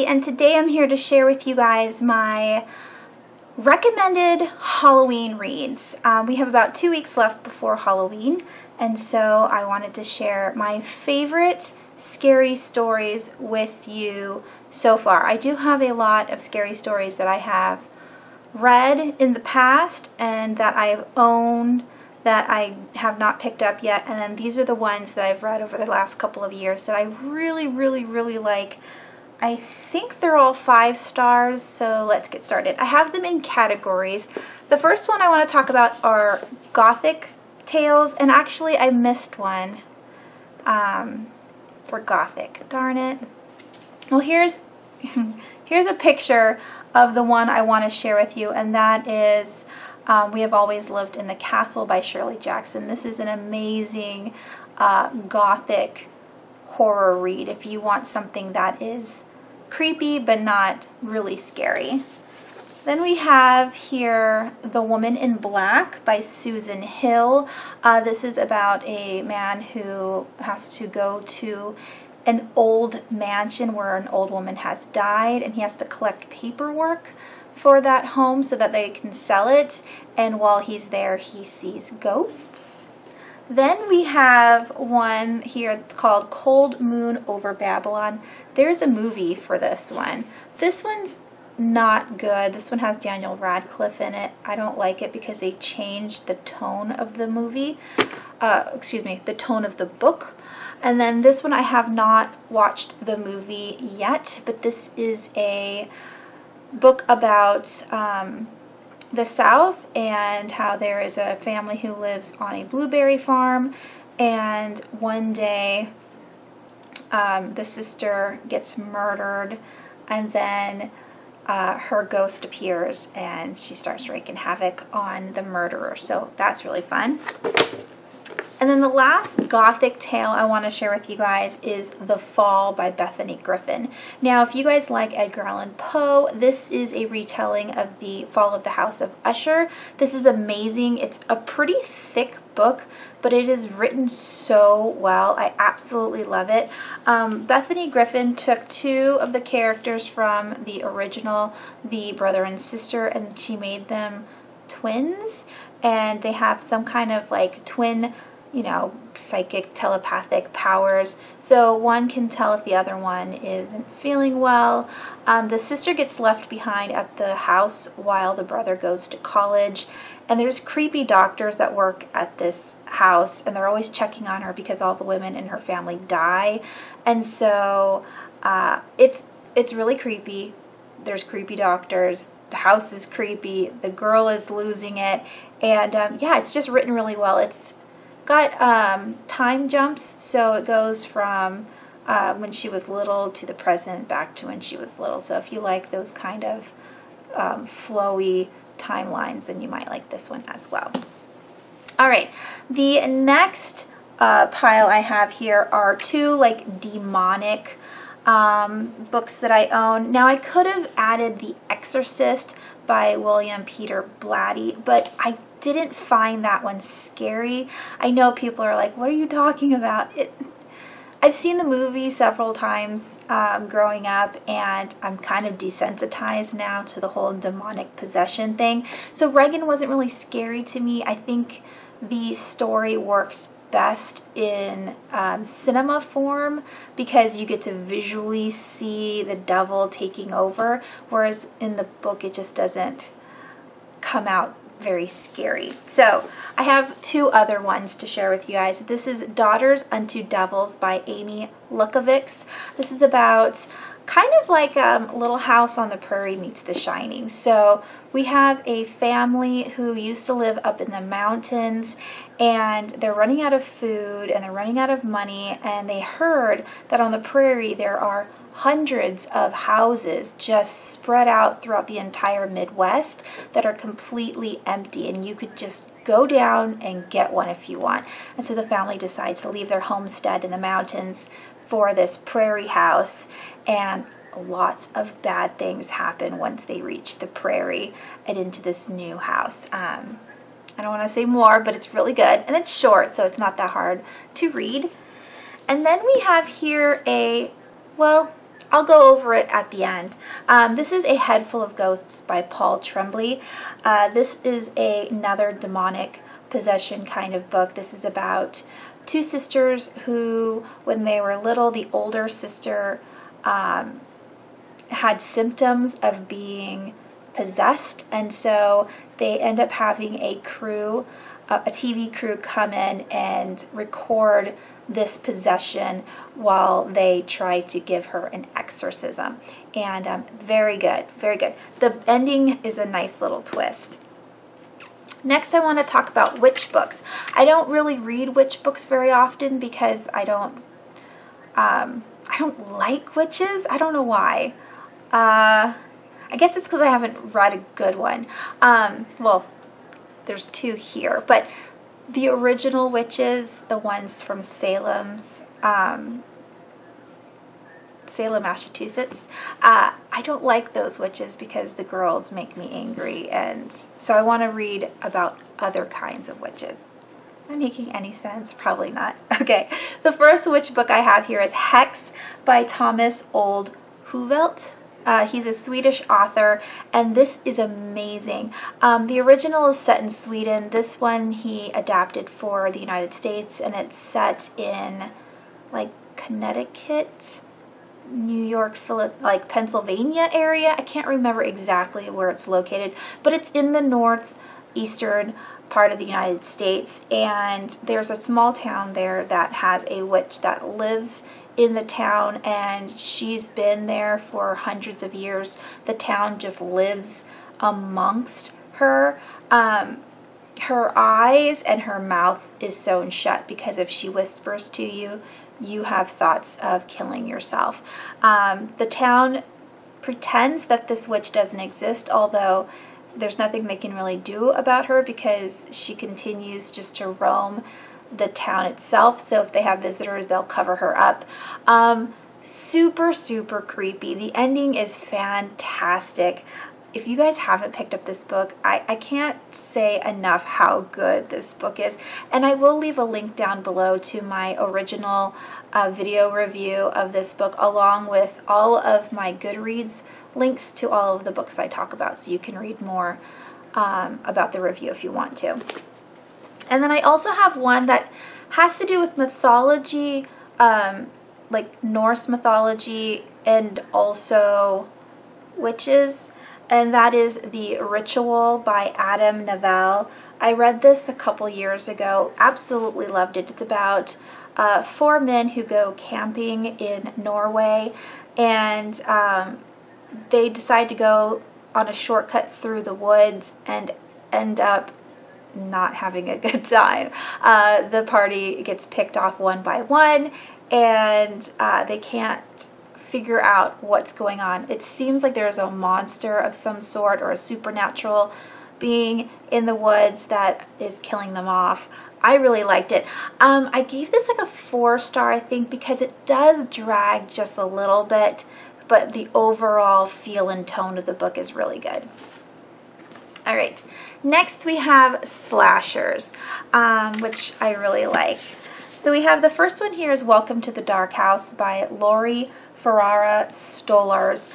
Missy, and today I'm here to share with you guys my recommended Halloween reads. We have about 2 weeks left before Halloween, and so I wanted to share my favorite scary stories with you so far. I do have a lot of scary stories that I have read in the past and that I've owned that I have not picked up yet, and then these are the ones that I've read over the last couple of years that I really like. I think they're all 5 stars, so let's get started. I have them in categories. The first one I want to talk about are Gothic tales, and actually I missed one for Gothic. Darn it. Well, here's a picture of the one I want to share with you, and that is We Have Always Lived in the Castle by Shirley Jackson. This is an amazing Gothic horror read if you want something that is creepy but not really scary. Then we have here The Woman in Black by Susan Hill. This is about a man who has to go to an old mansion where an old woman has died, and he has to collect paperwork for that home so that they can sell it, and while he's there he sees ghosts. Then we have one here that's called Cold Moon Over Babylon. There's a movie for this one. This one's not good. This one has Daniel Radcliffe in it. I don't like it because they changed the tone of the movie. The tone of the book. And then this one I have not watched the movie yet, but this is a book about the South and how there is a family who lives on a blueberry farm, and one day the sister gets murdered, and then her ghost appears and she starts wreaking havoc on the murderer. So that's really fun. And then the last Gothic tale I want to share with you guys is The Fall by Bethany Griffin. Now, if you guys like Edgar Allan Poe, this is a retelling of The Fall of the House of Usher. This is amazing. It's a pretty thick book, but it is written so well. I absolutely love it. Bethany Griffin took 2 of the characters from the original, the brother and sister, and she made them twins, and they have some kind of like twin, you know, psychic telepathic powers. So one can tell if the other one isn't feeling well. The sister gets left behind at the house while the brother goes to college. And there's creepy doctors that work at this house, and they're always checking on her because all the women in her family die. And so it's really creepy. There's creepy doctors. The house is creepy. The girl is losing it. And yeah, it's just written really well. It's got time jumps, so it goes from when she was little to the present back to when she was little. So if you like those kind of flowy timelines, then you might like this one as well. Alright, the next pile I have here are 2 like demonic books that I own. Now I could have added The Exorcist by William Peter Blatty, but I didn't find that one scary. I know people are like, what are you talking about? I've seen the movie several times growing up, and I'm kind of desensitized now to the whole demonic possession thing. So Regan wasn't really scary to me. I think the story works best in cinema form because you get to visually see the devil taking over, whereas in the book it just doesn't come out very scary. So I have 2 other ones to share with you guys. This is Daughters Unto Devils by Amy Lukovics. This is about kind of like Little House on the Prairie meets The Shining. So we have a family who used to live up in the mountains, and they're running out of food and they're running out of money, and they heard that on the prairie there are hundreds of houses just spread out throughout the entire Midwest that are completely empty, and you could just go down and get one if you want. And so the family decides to leave their homestead in the mountains for this prairie house, and lots of bad things happen once they reach the prairie and into this new house. I don't want to say more, but it's really good, and it's short, so it's not that hard to read. And then we have here a, well, I'll go over it at the end. This is A Head Full of Ghosts by Paul Tremblay. This is another demonic possession kind of book. This is about two sisters who, when they were little, the older sister had symptoms of being possessed, and so they end up having a crew, a TV crew, come in and record this possession while they try to give her an exorcism. And very good, very good. The ending is a nice little twist. Next, I want to talk about witch books. I don't really read witch books very often because I don't like witches. I don't know why. I guess it's because I haven't read a good one. Well, there's two here, but the original witches, the ones from Salem, Massachusetts, I don't like those witches because the girls make me angry, and so I want to read about other kinds of witches. Am I making any sense? Probably not. Okay, the first witch book I have here is Hex by Thomas Old Huvelt. He's a Swedish author, and this is amazing. The original is set in Sweden. This one he adapted for the United States, and it's set in like Connecticut, New York, like Pennsylvania area. I can't remember exactly where it's located, but it's in the northeastern part of the United States, and there's a small town there that has a witch that lives in the town, and she's been there for hundreds of years. The town just lives amongst her. Her eyes and her mouth is sewn shut because if she whispers to you, you have thoughts of killing yourself. The town pretends that this witch doesn't exist, although there's nothing they can really do about her because she continues just to roam the town itself. So if they have visitors, they'll cover her up. Super, super creepy. The ending is fantastic. If you guys haven't picked up this book, I can't say enough how good this book is. And I will leave a link down below to my original video review of this book, along with all of my Goodreads links to all of the books I talk about, so you can read more about the review if you want to. And then I also have one that has to do with mythology, like Norse mythology, and also witches, and that is The Ritual by Adam Neville. I read this a couple years ago, absolutely loved it. It's about 4 men who go camping in Norway, and they decide to go on a shortcut through the woods and end up not having a good time. The party gets picked off one by one, and they can't figure out what's going on. It seems like there's a monster of some sort or a supernatural being in the woods that is killing them off. I really liked it. I gave this like a 4-star, I think, because it does drag just a little bit, but the overall feel and tone of the book is really good. All right, next we have slashers, which I really like. So we have the first one here is Welcome to the Dark House by Lori Ferrara Stolars.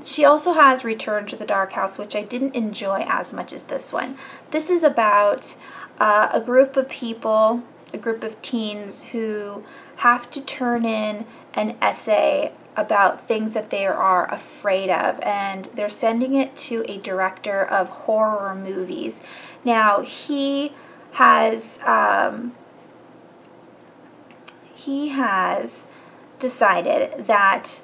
She also has Return to the Dark House, which I didn't enjoy as much as this one. This is about a group of people, a group of teens who have to turn in an essay about things that they are afraid of, and they're sending it to a director of horror movies. Now he has decided that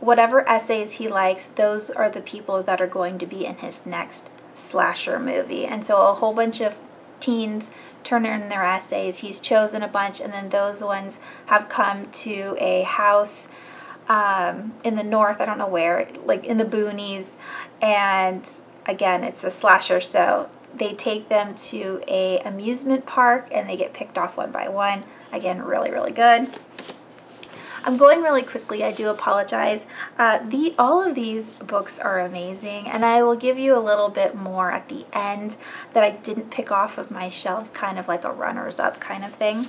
whatever essays he likes, those are the people that are going to be in his next slasher movie. And so a whole bunch of teens turn in their essays. He's chosen a bunch, and then those ones have come to a house in the north, I don't know where, like in the boonies, and again, it's a slasher, so they take them to a amusement park and they get picked off one by one. Again, really, really good. I'm going really quickly, I do apologize. All of these books are amazing, and I will give you a little bit more at the end that I didn't pick off of my shelves, kind of like a runners up kind of thing.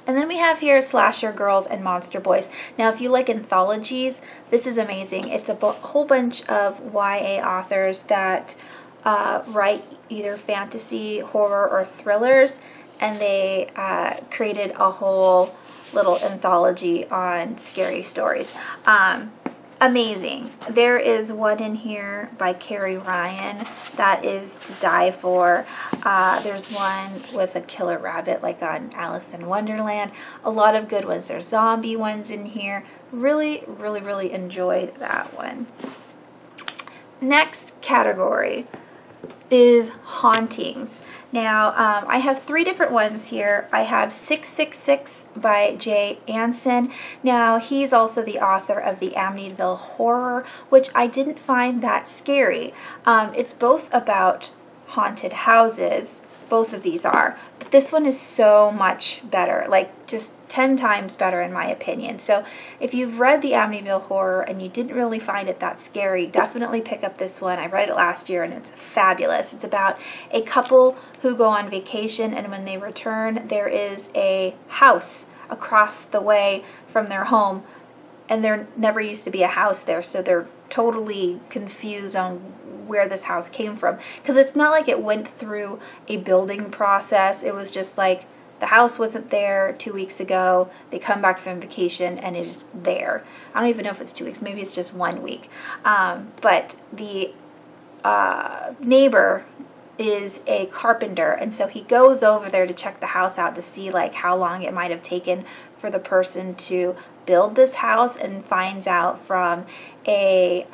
And then we have here Slasher Girls and Monster Boys. Now, if you like anthologies, this is amazing. It's a whole bunch of YA authors that write either fantasy, horror, or thrillers, and they created a whole little anthology on scary stories. Amazing. There is one in here by Carrie Ryan that is to die for. There's one with a killer rabbit like on Alice in Wonderland. A lot of good ones. There's zombie ones in here. Really, really, really enjoyed that one. Next category is Hauntings. Now, I have 3 different ones here. I have 666 by Jay Anson. Now, he's also the author of the Amityville Horror, which I didn't find that scary. It's both about haunted houses. Both of these are. But this one is so much better, like just 10 times better in my opinion. So if you've read the Amityville Horror and you didn't really find it that scary, definitely pick up this one. I read it last year and it's fabulous. It's about a couple who go on vacation, and when they return, there is a house across the way from their home, and there never used to be a house there, so they're totally confused on where this house came from, because it's not like it went through a building process. It was just like the house wasn't there 2 weeks ago, they come back from vacation and it is there. I don't even know if it's 2 weeks, maybe it's just 1 week. But the neighbor is a carpenter, and so he goes over there to check the house out to see like how long it might have taken for the person to build this house, and finds out from a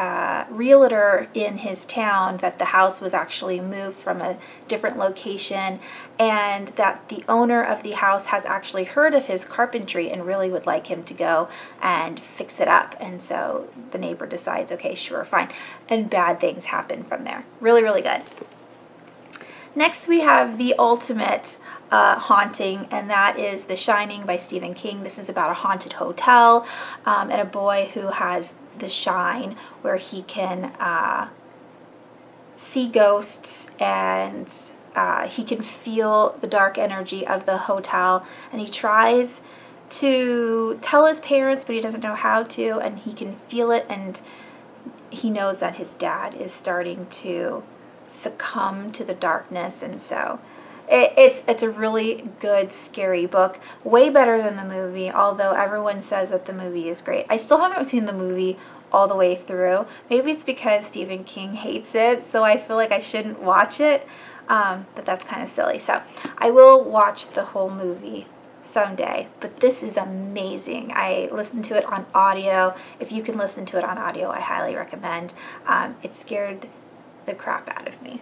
realtor in his town that the house was actually moved from a different location, and that the owner of the house has actually heard of his carpentry and really would like him to go and fix it up. And so the neighbor decides, okay, sure, fine. And bad things happen from there. Really, really good. Next, we have the ultimate haunting, and that is The Shining by Stephen King. This is about a haunted hotel and a boy who has the shine where he can see ghosts, and he can feel the dark energy of the hotel, and he tries to tell his parents, but he doesn't know how to, and he can feel it, and he knows that his dad is starting to succumb to the darkness. And so it's a really good scary book, way better than the movie, although everyone says that the movie is great. I still haven't seen the movie all the way through. Maybe it's because Stephen King hates it, so I feel like I shouldn't watch it, but that's kind of silly. So I will watch the whole movie someday, but this is amazing. I listened to it on audio. If you can listen to it on audio, I highly recommend. It scared the crap out of me,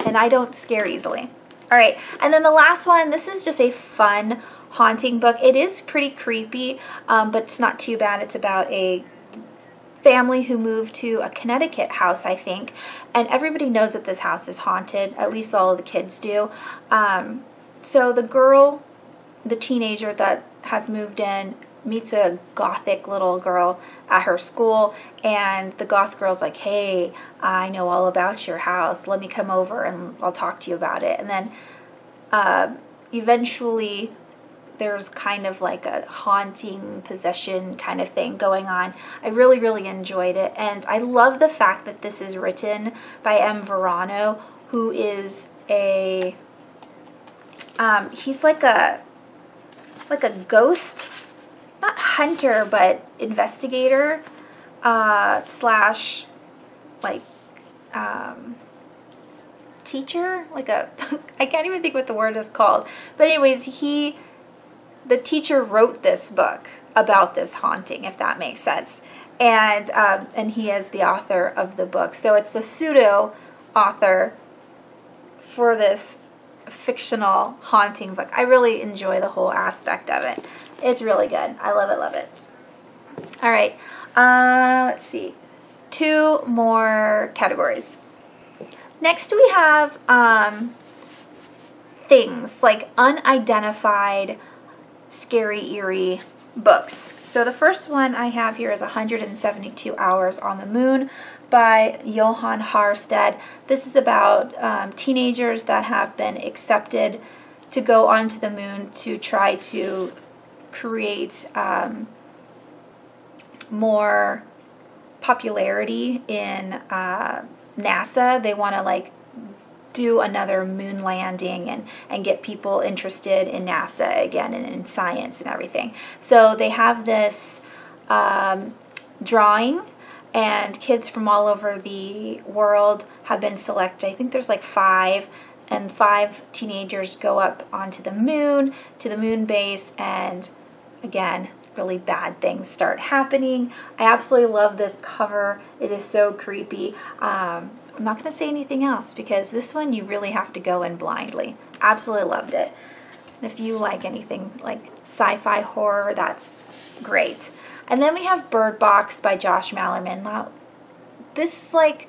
and I don't scare easily. All right, and then the last one, this is just a fun haunting book. It is pretty creepy, but it's not too bad. It's about a family who moved to a Connecticut house, I think, and everybody knows that this house is haunted, at least all of the kids do. So the girl, the teenager that has moved in, meets a Gothic little girl at her school, and the Goth girl's like, hey, I know all about your house, let me come over and I'll talk to you about it. And then eventually there's kind of like a haunting possession kind of thing going on. I really, really enjoyed it, and I love the fact that this is written by M. Verano, who is a he's like a ghost, not hunter, but investigator slash like teacher, like a I can't even think what the word is called, but anyways, the teacher wrote this book about this haunting, if that makes sense, and he is the author of the book, so it's the pseudo author for this fictional haunting book. I really enjoy the whole aspect of it. It's really good. I love it, love it. All right, let's see. 2 more categories. Next we have things like unidentified, scary, eerie books. So the first one I have here is 172 Hours on the Moon by Johan Harstead. This is about teenagers that have been accepted to go onto the moon to try to create more popularity in NASA. They want to like do another moon landing and get people interested in NASA again and in science and everything. So they have this drawing, and kids from all over the world have been selected. I think there's like 5, and 5 teenagers go up onto the moon, to the moon base, and again, really bad things start happening. I absolutely love this cover. It is so creepy. I'm not going to say anything else because this one you really have to go in blindly. Absolutely loved it. If you like anything like sci-fi horror, that's great. And then we have Bird Box by Josh Malerman. Now, this is like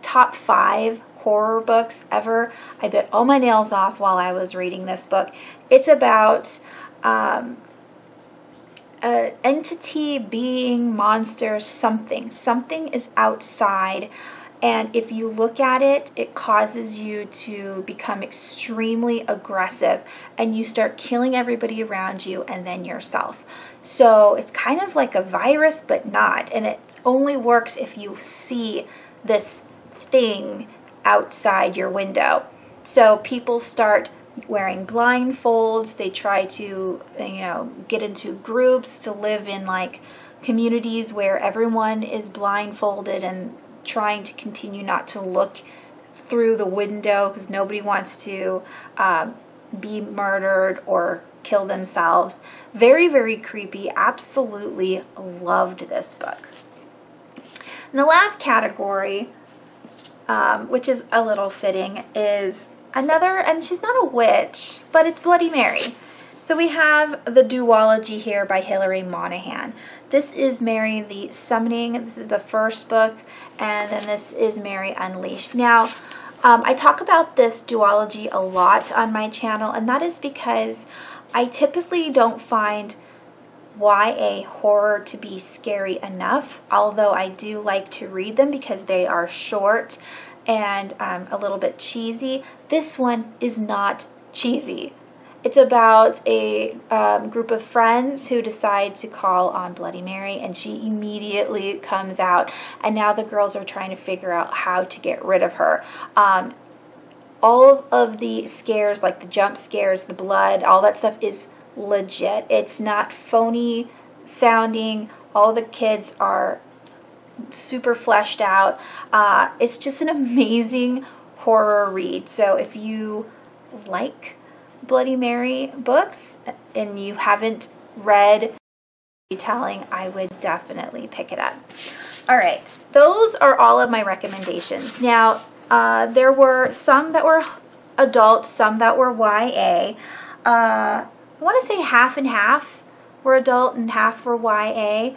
top 5 horror books ever. I bit all my nails off while I was reading this book. It's about an entity, being, monster, something. Something is outside, and if you look at it, it causes you to become extremely aggressive, and you start killing everybody around you and then yourself. So it's kind of like a virus, but not, and it only works if you see this thing outside your window. So people start wearing blindfolds. They try to, get into groups to live in like communities where everyone is blindfolded and trying to continue not to look through the window because nobody wants to be murdered or kill themselves. Very, very creepy. Absolutely loved this book. And the last category, which is a little fitting, is another, and she's not a witch, but it's Bloody Mary. So we have the duology here by Hilary Monahan. This is Mary the Summoning. This is the first book, and then this is Mary Unleashed. Now, I talk about this duology a lot on my channel, and that is because I typically don't find YA horror to be scary enough, although I do like to read them because they are short and a little bit cheesy. This one is not cheesy. It's about a group of friends who decide to call on Bloody Mary, and she immediately comes out, and now the girls are trying to figure out how to get rid of her. All of the scares, like the jump scares, the blood, all that stuff is legit. It's not phony sounding. All the kids are super fleshed out. It's just an amazing horror read. So if you like Bloody Mary books and you haven't read retelling, I would definitely pick it up. All right, those are all of my recommendations. Now, there were some that were adult, some that were YA. I want to say half and half were adult and half were YA.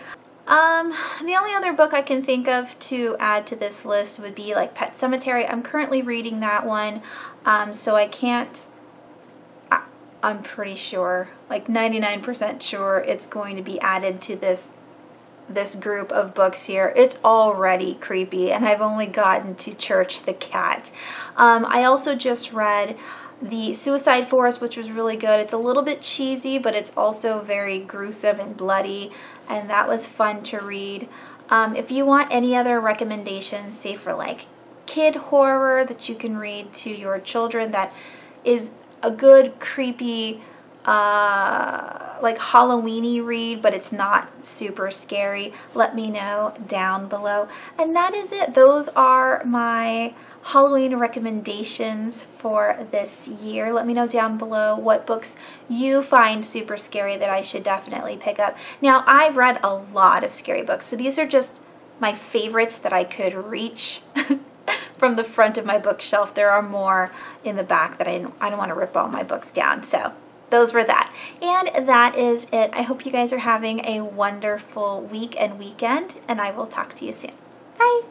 The only other book I can think of to add to this list would be like Pet Sematary. I'm currently reading that one, so I can't, I'm pretty sure, like 99% sure it's going to be added to this group of books here. It's already creepy, and I've only gotten to Church the Cat. I also just read The Suicide Forest, which was really good. It's a little bit cheesy, but it's also very gruesome and bloody, and that was fun to read. If you want any other recommendations, say for like kid horror that you can read to your children that is a good, creepy, like Halloween-y read, but it's not super scary, let me know down below. And that is it. Those are my Halloween recommendations for this year. Let me know down below what books you find super scary that I should definitely pick up. Now, I've read a lot of scary books, so these are just my favorites that I could reach from the front of my bookshelf. There are more in the back that I don't want to rip all my books down. So those were that. And that is it. I hope you guys are having a wonderful week and weekend, and I will talk to you soon. Bye.